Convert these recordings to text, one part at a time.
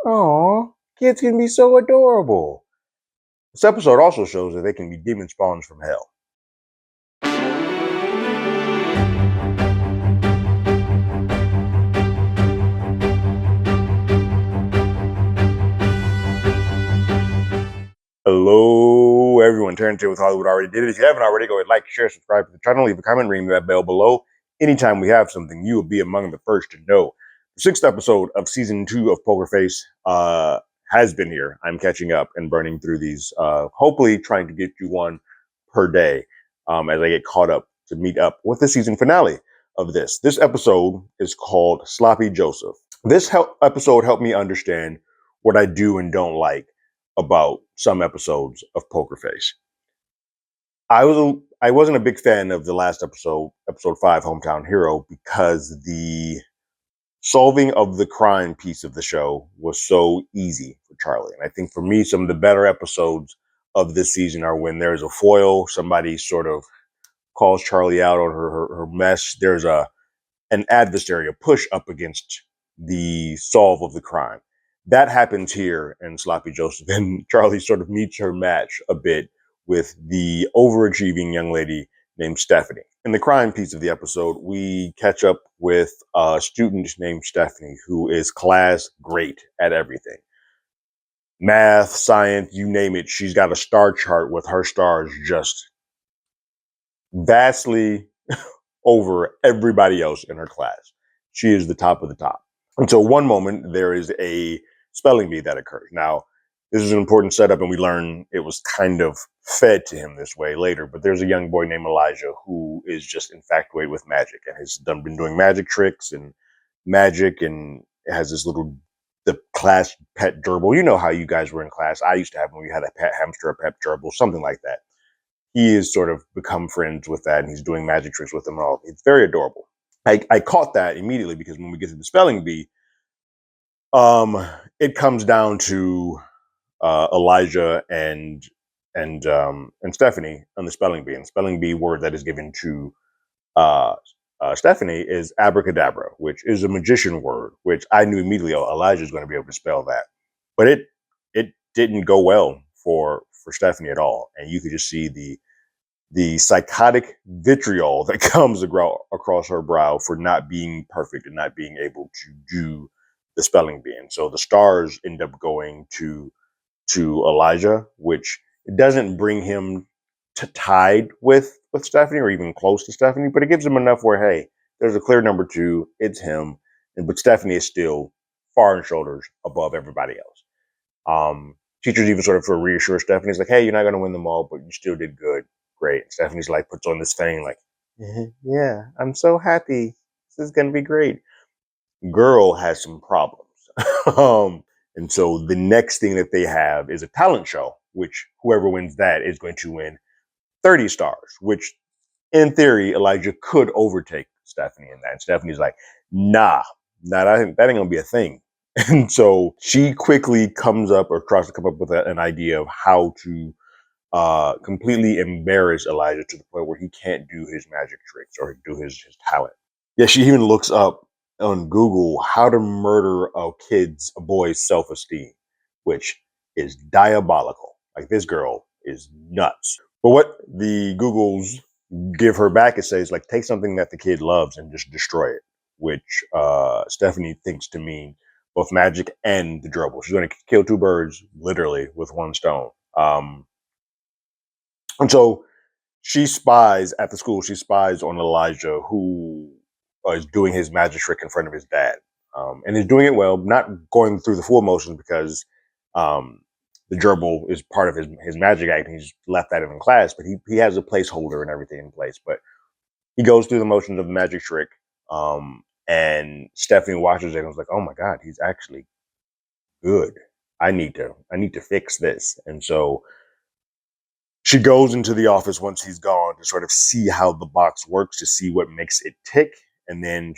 Aw, kids can be so adorable. This episode also shows that they can be demon spawns from hell. Hello, everyone. Terrence here with Hollywood Already Did It. If you haven't already, go ahead, like, share, subscribe to the channel, leave a comment, ring that bell below. Anytime we have something, you will be among the first to know. The 6th episode of season 2 of Poker Face has been here. I'm catching up and burning through these, hopefully trying to get you one per day as I get caught up to meet up with the season finale of this. This episode is called Sloppy Joseph. This episode helped me understand what I do and don't like about some episodes of Poker Face. I wasn't a big fan of the last episode, episode 5, Hometown Hero, because the solving of the crime piece of the show was so easy for Charlie. And I think for me, some of the better episodes of this season are when there's a foil, somebody sort of calls Charlie out on her mess. There's an adversary, a push up against the solve of the crime. That happens here in Sloppy Joseph, and Charlie sort of meets her match a bit with the overachieving young lady named Stephanie. In the crime piece of the episode, we catch up with a student named Stephanie who is class great at everything. Math, science, you name it. She's got a star chart with her stars just vastly over everybody else in her class. She is the top of the top. Until one moment, there is a spelling bee that occurs. Now, this is an important setup, and we learn it was kind of fed to him this way later. But there's a young boy named Elijah who is just infatuated with magic and has been doing magic tricks and magic, and has this little the class pet gerbil. You know how you guys were in class. I used to have when we had a pet hamster, a pet gerbil, something like that. He has sort of become friends with that, and he's doing magic tricks with them and all. It's very adorable. I caught that immediately because when we get to the spelling bee, it comes down to Elijah and Stephanie on the spelling bee. And the spelling bee word that is given to Stephanie is abracadabra, which is a magician word, which I knew immediately. Oh, Elijah is going to be able to spell that, but it didn't go well for Stephanie at all, and you could just see the psychotic vitriol that comes across her brow for not being perfect and not being able to do the spelling bee. And so the stars end up going to Elijah, which doesn't bring him to tied with Stephanie or even close to Stephanie, but it gives him enough where, hey, there's a clear number 2, it's him, but Stephanie is still far and shoulders above everybody else. Teachers even sort of reassure Stephanie, it's like, hey, you're not going to win them all, but you still did good. Great. And Stephanie's like, puts on this thing like, yeah, I'm so happy. This is going to be great. Girl has some problems. And so the next thing that they have is a talent show, which whoever wins that is going to win 30 stars, which in theory, Elijah could overtake Stephanie in that. And Stephanie's like, nah, that ain't going to be a thing. And so she quickly comes up or tries to come up with an idea of how to completely embarrass Elijah to the point where he can't do his magic tricks or do his talent. Yeah, she even looks up on Google how to murder a boy's self-esteem, which is diabolical. Like, this girl is nuts. But what the Googles give her back, it says, like, take something that the kid loves and just destroy it, which Stephanie thinks to mean both magic and the gerbil. She's going to kill 2 birds literally with 1 stone. And so she spies at the school. She spies on Elijah, who is doing his magic trick in front of his dad. And is doing it well, not going through the full motions because the gerbil is part of his magic act. And he's left that in class, but he has a placeholder and everything in place. But he goes through the motions of the magic trick. And Stephanie watches it and was like, oh my God, he's actually good. I need to fix this. And so she goes into the office once he's gone to sort of see how the box works, to see what makes it tick. And then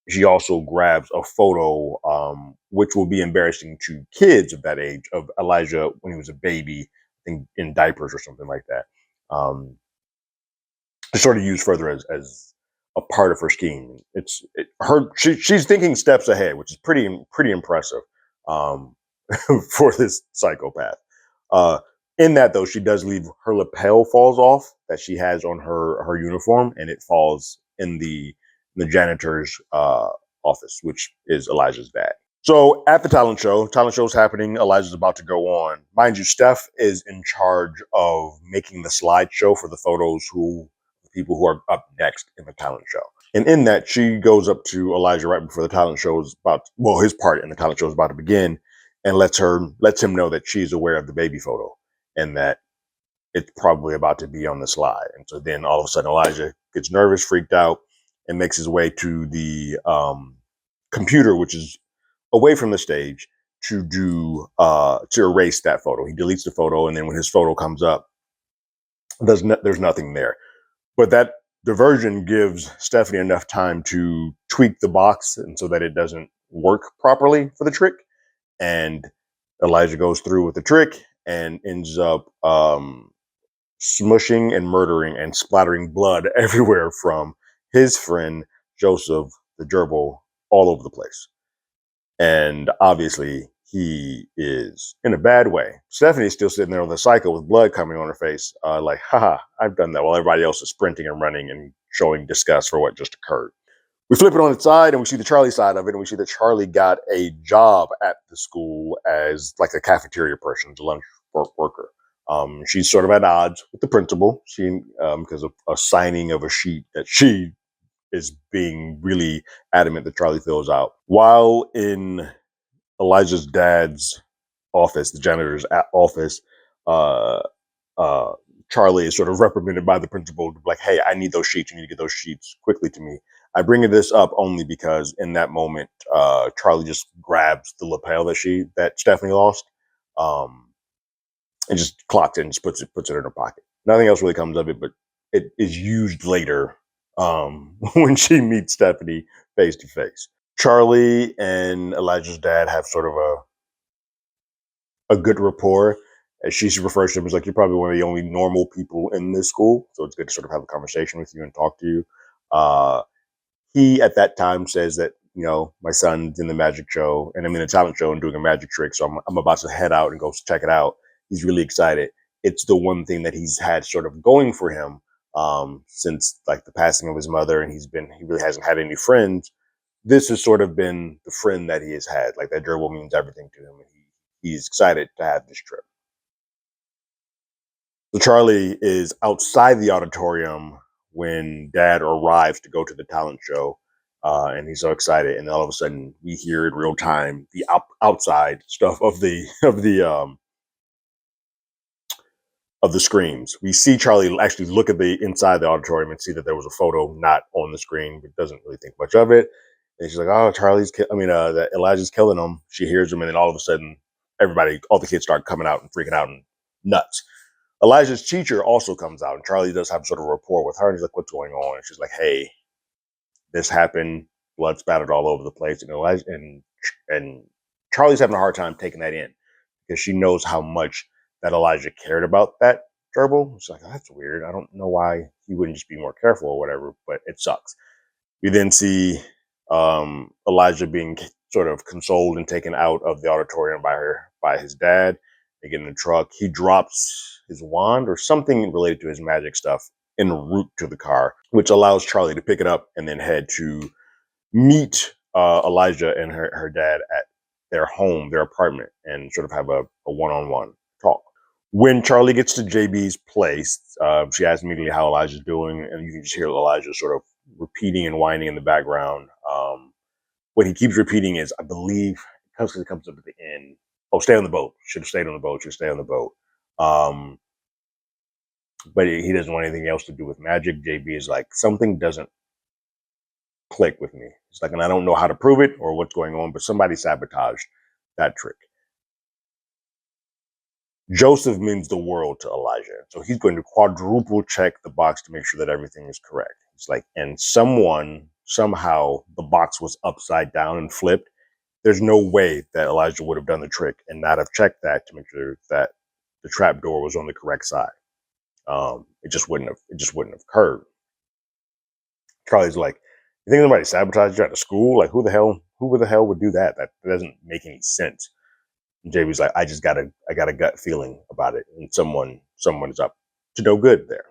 she also grabs a photo, which will be embarrassing to kids of that age, of Elijah when he was a baby, in diapers or something like that, to sort of use further as a part of her scheme. She's thinking steps ahead, which is pretty impressive. um, for this psychopath. Uh, in that though, she does leave her lapel falls off that she has on her uniform, and it falls in the janitor's office, which is Elijah's dad. So at the talent show's happening. Elijah's about to go on. Mind you, Steph is in charge of making the slideshow for the photos people who are up next in the talent show. And in that, she goes up to Elijah right before the talent show is his part in the talent show is about to begin, and lets him know that she's aware of the baby photo and that it's probably about to be on the slide. And so then all of a sudden, Elijah gets nervous, freaked out, and makes his way to the computer, which is away from the stage, to erase that photo. He deletes the photo, and then when his photo comes up, there's nothing there. But that diversion gives Stephanie enough time to tweak the box and so that it doesn't work properly for the trick. And Elijah goes through with the trick and ends up smushing and murdering and splattering blood everywhere from his friend Joseph, the gerbil, all over the place. And obviously, he is in a bad way. Stephanie's still sitting there on the cycle with blood coming on her face, like, haha, I've done that, while everybody else is sprinting and running and showing disgust for what just occurred. We flip it on its side and we see the Charlie side of it, and we see that Charlie got a job at the school as like a cafeteria person, the lunch worker. She's sort of at odds with the principal, because of a signing of a sheet that she is being really adamant that Charlie fills out. While in Elijah's dad's office, the janitor's office, uh, Charlie is sort of reprimanded by the principal, like, hey, I need those sheets. You need to get those sheets quickly to me. I bring this up only because in that moment, Charlie just grabs the lapel that Stephanie lost, and just clocks it and just puts it in her pocket. Nothing else really comes of it, but it is used later when she meets Stephanie face to face. Charlie and Elijah's dad have sort of a good rapport. As she refers to him as like, you're probably one of the only normal people in this school, so it's good to sort of have a conversation with you and talk to you. He at that time says that, my son's in the magic show and I'm in a talent show and doing a magic trick, so I'm about to head out and go check it out. He's really excited. It's the one thing that he's had sort of going for him since like the passing of his mother, and he really hasn't had any friends. This has sort of been the friend that he has had. Like, that gerbil means everything to him, and he's excited to have this trip. So Charlie is outside the auditorium when Dad arrives to go to the talent show, and he's so excited. And all of a sudden, we hear in real time the outside stuff of the screens. We see Charlie actually look at the inside the auditorium and see that there was a photo not on the screen, but doesn't really think much of it. And she's like, "Oh, that Elijah's killing him." She hears him, and then all of a sudden, all the kids start coming out and freaking out and nuts. Elijah's teacher also comes out, and Charlie does have sort of a rapport with her. And he's like, "What's going on?" And she's like, "Hey, this happened. Blood spattered all over the place." And and Charlie's having a hard time taking that in because she knows how much that Elijah cared about that gerbil. She's like, "Oh, that's weird. I don't know why he wouldn't just be more careful or whatever, but it sucks." We then see Elijah being sort of consoled and taken out of the auditorium by his dad. They get in the truck. He drops his wand or something related to his magic stuff en route to the car, which allows Charlie to pick it up and then head to meet Elijah and her dad at their home, their apartment, and sort of have a one-on-one talk. When Charlie gets to JB's place, she asks immediately how Elijah's doing, and you can just hear Elijah sort of repeating and whining in the background. What he keeps repeating is, I believe, because it comes up at the end, oh, stay on the boat. Should have stayed on the boat. Should stay on the boat. But he doesn't want anything else to do with magic. JB is like, something doesn't click with me. It's like, and I don't know how to prove it or what's going on, but somebody sabotaged that trick. Joseph means the world to Elijah. So he's going to quadruple check the box to make sure that everything is correct. It's like, and somehow the box was upside down and flipped. There's no way that Elijah would have done the trick and not have checked that to make sure that the trap door was on the correct side. It just wouldn't have occurred. Charlie's like, you think somebody sabotaged you at a school? Like, who the hell would do that? That doesn't make any sense. And JB's like, I got a gut feeling about it, and someone is up to no good there.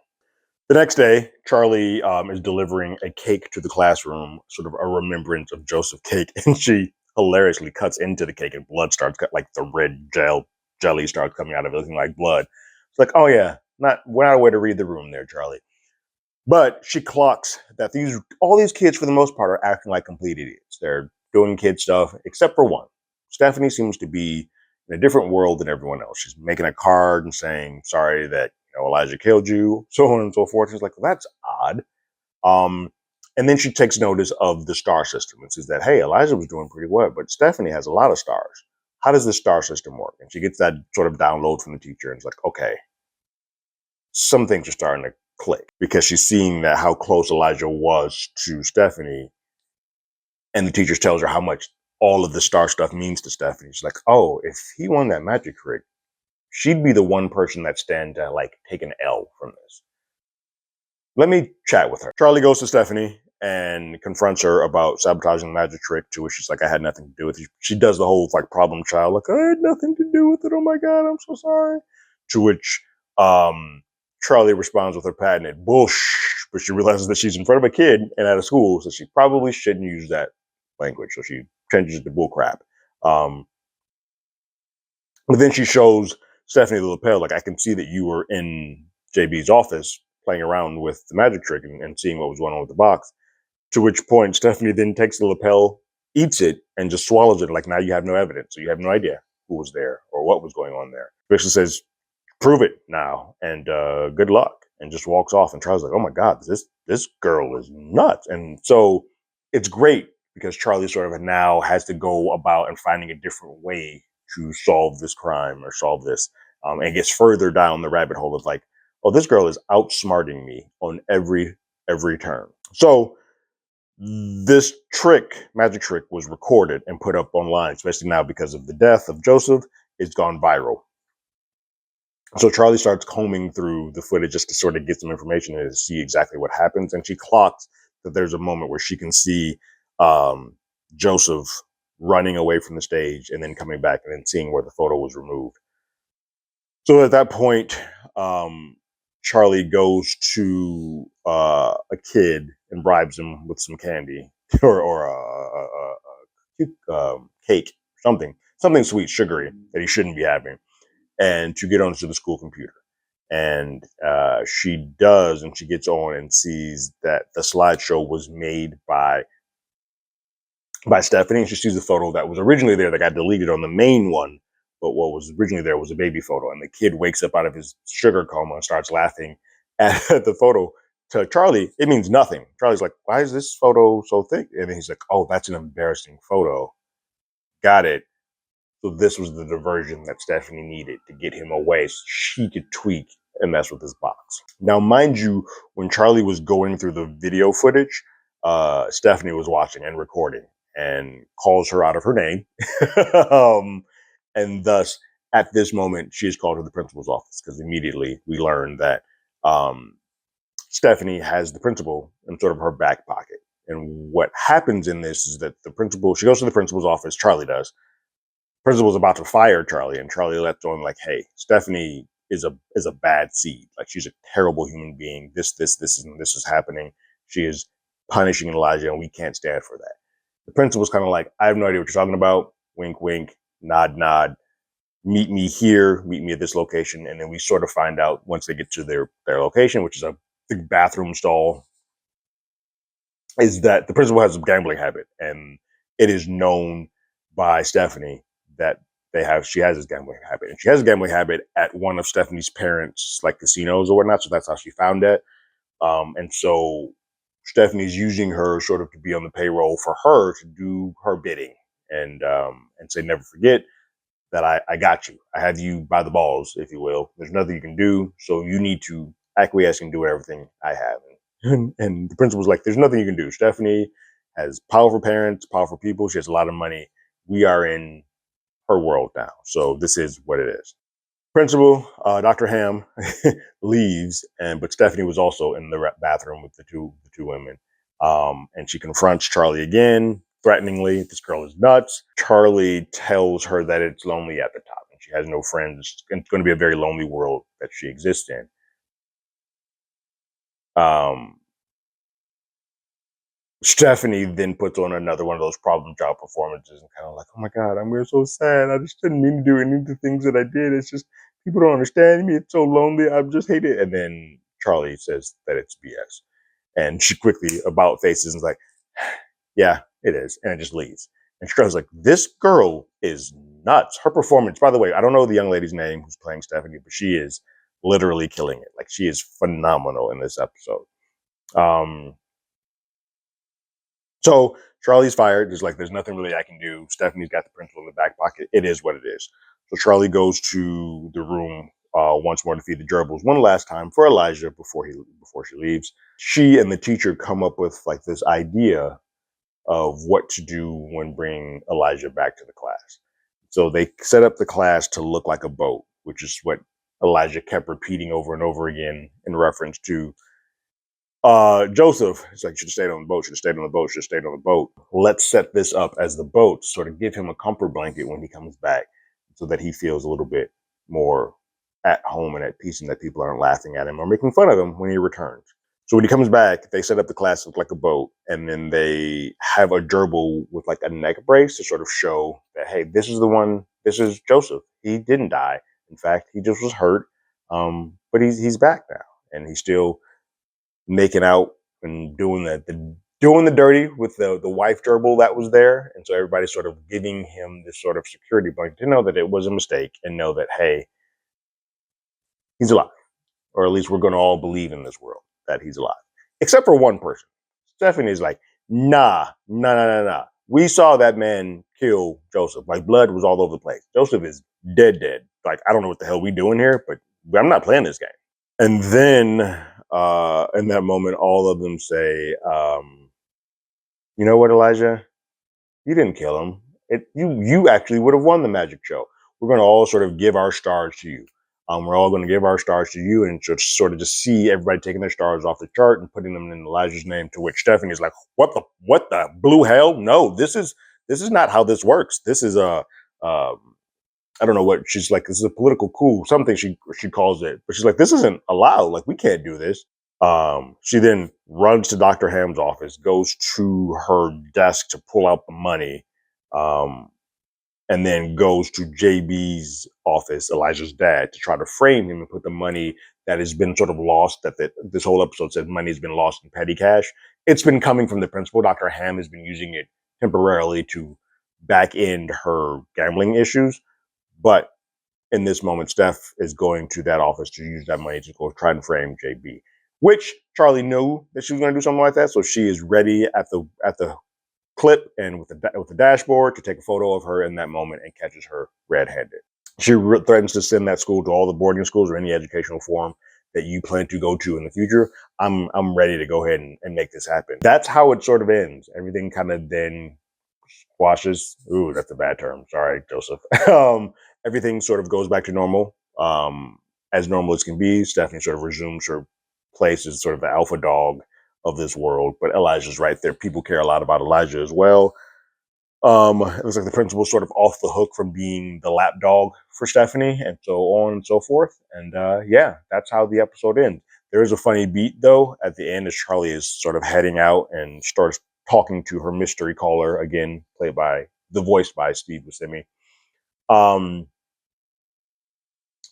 The next day, Charlie is delivering a cake to the classroom, sort of a remembrance of Joseph cake, and she hilariously cuts into the cake, and blood starts, like the red jelly starts coming out of it, looking like blood. It's like, oh yeah, we're not a way to read the room there, Charlie. But she clocks that all these kids, for the most part, are acting like complete idiots. They're doing kid stuff, except for one. Stephanie seems to be in a different world than everyone else. She's making a card and saying, sorry that Elijah killed you, so on and so forth. She's like, well, that's odd. Um, and then she takes notice of the star system and says that, hey, Elijah was doing pretty well, but Stephanie has a lot of stars. How does this star system work? And she gets that sort of download from the teacher and it's like, okay, some things are starting to click because she's seeing that how close Elijah was to Stephanie. And the teacher tells her how much all of the star stuff means to Stephanie. She's like, oh, if he won that magic trick, she'd be the one person that stand to like take an L from this. Let me chat with her. Charlie goes to Stephanie and confronts her about sabotaging the magic trick, to which she's like, I had nothing to do with it. She does the whole like problem child, like, I had nothing to do with it. Oh my God, I'm so sorry. To which Charlie responds with her patented bullsh, but she realizes that she's in front of a kid and at a school, so she probably shouldn't use that language. So she changes it to bull crap. But then she shows Stephanie the lapel, like, I can see that you were in JB's office playing around with the magic trick and seeing what was going on with the box. To which point Stephanie then takes the lapel, eats it, and just swallows it. Like, now you have no evidence. So you have no idea who was there or what was going on there. Basically says, prove it now, and good luck, and just walks off. And Charlie's like, oh my God, this girl is nuts. And so it's great because Charlie sort of now has to go about and finding a different way to solve this crime or solve this, and gets further down the rabbit hole of like, oh, this girl is outsmarting me on every turn. So this magic trick, was recorded and put up online, especially now because of the death of Joseph. It's gone viral. So Charlie starts combing through the footage just to sort of get some information and to see exactly what happens. And she clocks that there's a moment where she can see Joseph running away from the stage and then coming back and then seeing where the photo was removed. So at that point, Charlie goes to a kid and bribes him with some candy or a cake, something sweet, sugary that he shouldn't be having, and to get onto the school computer. And she does, and she gets on and sees that the slideshow was made by Stephanie. And she sees the photo that was originally there that got deleted on the main one, but what was originally there was a baby photo. And the kid wakes up out of his sugar coma and starts laughing at the photo. To Charlie, it means nothing. Charlie's like, why is this photo so thick? And then he's like, oh, that's an embarrassing photo. Got it. So this was the diversion that Stephanie needed to get him away so she could tweak and mess with his box. Now, mind you, when Charlie was going through the video footage, Stephanie was watching and recording and calls her out of her name. And thus, at this moment, she is called to the principal's office because immediately we learn that Stephanie has the principal in sort of her back pocket. And what happens in this is that she goes to the principal's office, Charlie does. Principal's about to fire Charlie, and Charlie lets on like, hey, Stephanie is a bad seed. Like, she's a terrible human being. This is happening. She is punishing Elijah, and we can't stand for that. The principal's kind of like, I have no idea what you're talking about. Wink, wink, nod, nod. Meet me here, meet me at this location. And then we sort of find out once they get to their location, which is a big bathroom stall, is that the principal has a gambling habit, and it is known by Stephanie that she has this gambling habit. And she has a gambling habit at one of Stephanie's parents' like casinos or whatnot. So that's how she found it. And so Stephanie's using her sort of to be on the payroll for her to do her bidding and say, never forget that I got you. I have you by the balls, if you will. There's nothing you can do. So you need to acquiesce and do everything I have. And the principal's like, there's nothing you can do. Stephanie has powerful parents, powerful people. She has a lot of money. We are in her world now. So this is what it is. Principal, Dr. Ham, leaves, but Stephanie was also in the bathroom with the two women. And she confronts Charlie again, threateningly. This girl is nuts. Charlie tells her that it's lonely at the top and she has no friends. It's going to be a very lonely world that she exists in. Stephanie then puts on another one of those problem child performances and kind of like, oh my God, I'm so sad. I just didn't mean to do any of the things that I did. It's just people don't understand me. It's so lonely. I just hate it. And then Charlie says that it's BS. And she quickly about faces and is like, yeah, it is. And it just leaves. And Charlie's like, this girl is nuts. Her performance, by the way, I don't know the young lady's name who's playing Stephanie, but she is literally killing it. Like, she is phenomenal in this episode. So Charlie's fired. There's nothing really I can do. Stephanie's got the principal in the back pocket. It is what it is. So Charlie goes to the room once more to feed the gerbils one last time for Elijah before she leaves. She and the teacher come up with like this idea of what to do when bringing Elijah back to the class. So they set up the class to look like a boat, which is what Elijah kept repeating over and over again in reference to Joseph. It's like, should have stayed on the boat, should have stayed on the boat, should have stayed on the boat. Let's set this up as the boat, sort of give him a comfort blanket when he comes back so that he feels a little bit more at home and at peace and that people aren't laughing at him or making fun of him when he returns. So when he comes back, they set up the class like a boat, and then they have a gerbil with like a neck brace to sort of show that, hey, this is the one, this is Joseph. He didn't die. In fact, he just was hurt, but he's back now, and he's still making out and doing the dirty with the wife gerbil that was there. And so everybody's sort of giving him this sort of security blanket to know that it was a mistake and know that, hey, he's alive. Or at least we're going to all believe in this world that he's alive. Except for one person. Stephanie is like, nah. We saw that man kill Joseph. Like, blood was all over the place. Joseph is dead. Like, I don't know what the hell we doing here, but I'm not playing this game. And then in that moment, all of them say, you know what, Elijah? You didn't kill him. You actually would have won the magic show. We're going to all sort of give our stars to you. We're all going to give our stars to you and just sort of just see everybody taking their stars off the chart and putting them in Elijah's name, to which Stephanie is like, what the blue hell? No, this is not how this works. This is I don't know what she's like. This is a political coup, something she calls it. But she's like, this isn't allowed. Like, we can't do this. She then runs to Dr. Ham's office, goes to her desk to pull out the money, and then goes to JB's office, Elijah's dad, to try to frame him and put the money that has been sort of lost, this whole episode says money has been lost in petty cash. It's been coming from the principal. Dr. Ham has been using it temporarily to back end her gambling issues. But in this moment, Steph is going to that office to use that money to go try and frame JB, which Charlie knew that she was going to do something like that. So she is ready at the clip and with the dashboard to take a photo of her in that moment and catches her red-handed. She threatens to send that school to all the boarding schools or any educational forum that you plan to go to in the future. I'm ready to go ahead and make this happen. That's how it sort of ends. Everything kind of then squashes. Ooh, that's a bad term. Sorry, Joseph. Everything sort of goes back to normal, as normal as can be. Stephanie sort of resumes her place as sort of the alpha dog of this world, but Elijah's right there. People care a lot about Elijah as well. It looks like the principal's sort of off the hook from being the lap dog for Stephanie, and so on and so forth. And yeah, that's how the episode ends. There is a funny beat though at the end as Charlie is sort of heading out and starts talking to her mystery caller, again voiced by Steve Buscemi.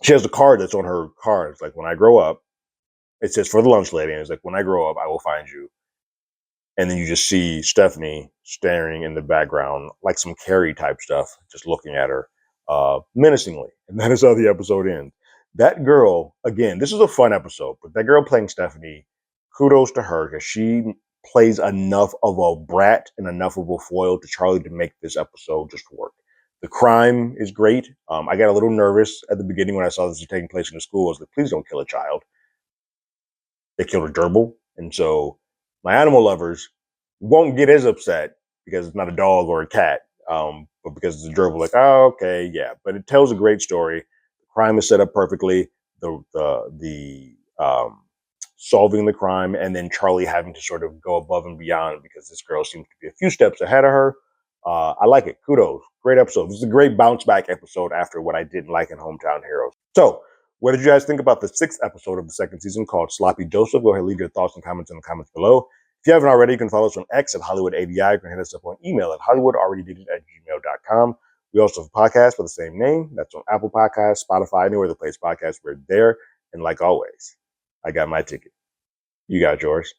She has a card that's on her card. It's like, when I grow up, it says, for the lunch lady, and it's like, when I grow up, I will find you. And then you just see Stephanie staring in the background, like some Carrie type stuff, just looking at her menacingly. And that is how the episode ends. That girl, again, this is a fun episode, but that girl playing Stephanie, kudos to her, because she plays enough of a brat and enough of a foil to Charlie to make this episode just work. The crime is great. I got a little nervous at the beginning when I saw this was taking place in the school. I was like, please don't kill a child. They killed a gerbil. And so my animal lovers won't get as upset because it's not a dog or a cat, but because it's a gerbil, like, oh, okay, yeah. But it tells a great story. The crime is set up perfectly. The solving the crime, and then Charlie having to sort of go above and beyond because this girl seems to be a few steps ahead of her. I like it. Kudos. Great episode. This is a great bounce back episode after what I didn't like in Hometown Heroes. So, what did you guys think about the 6th episode of the 2nd season called Sloppy Joseph? Go ahead and leave your thoughts and comments in the comments below. If you haven't already, you can follow us on X at HollywoodADI. You can hit us up on email at HollywoodAlreadyDidIt@gmail.com. We also have a podcast with the same name. That's on Apple Podcasts, Spotify, anywhere that plays podcasts. We're there. And like always, I got my ticket. You got yours.